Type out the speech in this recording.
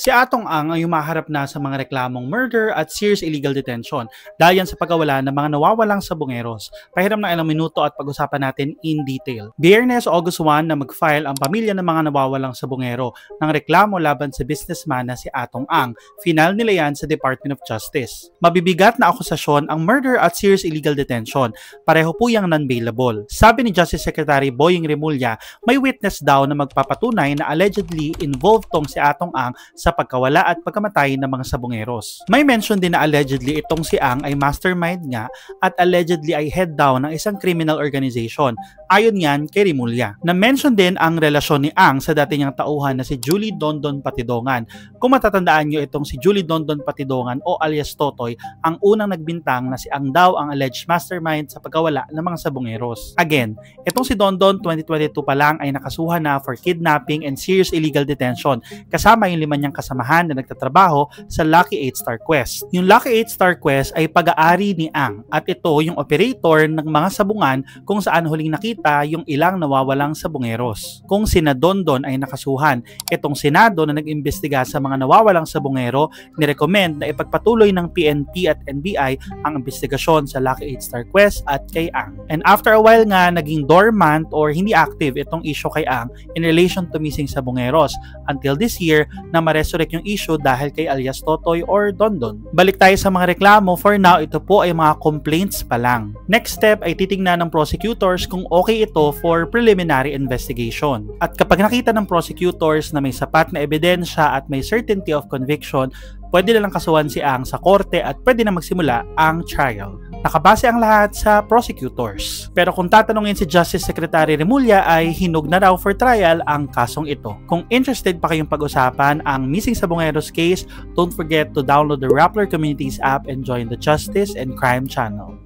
Si Atong Ang ay humaharap na sa mga reklamong murder at serious illegal detention dahil yan sa pagkawala ng mga nawawalang sabongeros. Pahiram ng ilang minuto at pag-usapan natin in detail. Biyernes, August 1 na mag-file ang pamilya ng mga nawawalang sabongero ng reklamo laban sa businessman na si Atong Ang. Final nila yan sa Department of Justice. Mabibigat na akusasyon ang murder at serious illegal detention. Pareho po yung non-bailable. Sabi ni Justice Secretary Boying Remulla, may witness daw na magpapatunay na allegedly involved tong si Atong Ang sa pagkawala at pagkamatay ng mga sabongeros. May mention din na allegedly itong si Ang ay mastermind nga at allegedly ay head down ng isang criminal organization. Ayon yan kay Remulla. Na-mention din ang relasyon ni Ang sa dati niyang tauhan na si Julie Dondon Patidongan. Kung matatandaan niyo itong si Julie Dondon Patidongan o alias Totoy, ang unang nagbintang na si Ang daw ang alleged mastermind sa pagkawala ng mga sabongeros. Again, itong si Dondon 2022 pa lang ay nakasuhan na for kidnapping and serious illegal detention kasama yung 5 niyang kasamahan na nagtatrabaho sa Lucky 8 Star Quest. Yung Lucky 8 Star Quest ay pag-aari ni Ang at ito yung operator ng mga sabungan kung saan huling nakita yung ilang nawawalang sabongeros. Kung sina Dondon ay nakasuhan, itong Senado na nag-imbestiga sa mga nawawalang sabongero nirecommend na ipagpatuloy ng PNP at NBI ang investigasyon sa Lucky 8 Star Quest at kay Ang. And after a while nga, naging dormant or hindi active itong issue kay Ang in relation to missing sabongeros until this year na ma-resurrect yung issue dahil kay alias Totoy or Dondon. Balik tayo sa mga reklamo. For now, ito po ay mga complaints pa lang. Next step ay titingnan ng prosecutors kung okay ito for preliminary investigation. At kapag nakita ng prosecutors na may sapat na ebidensya at may certainty of conviction, pwede na lang kasuhan si Ang sa korte at pwede na magsimula ang trial. Nakabase ang lahat sa prosecutors. Pero kung tatanungin si Justice Secretary Remulla ay hinog na raw for trial ang kasong ito. Kung interested pa kayong pag-usapan ang Missing Sabongeros case, don't forget to download the Rappler Communities app and join the Justice and Crime channel.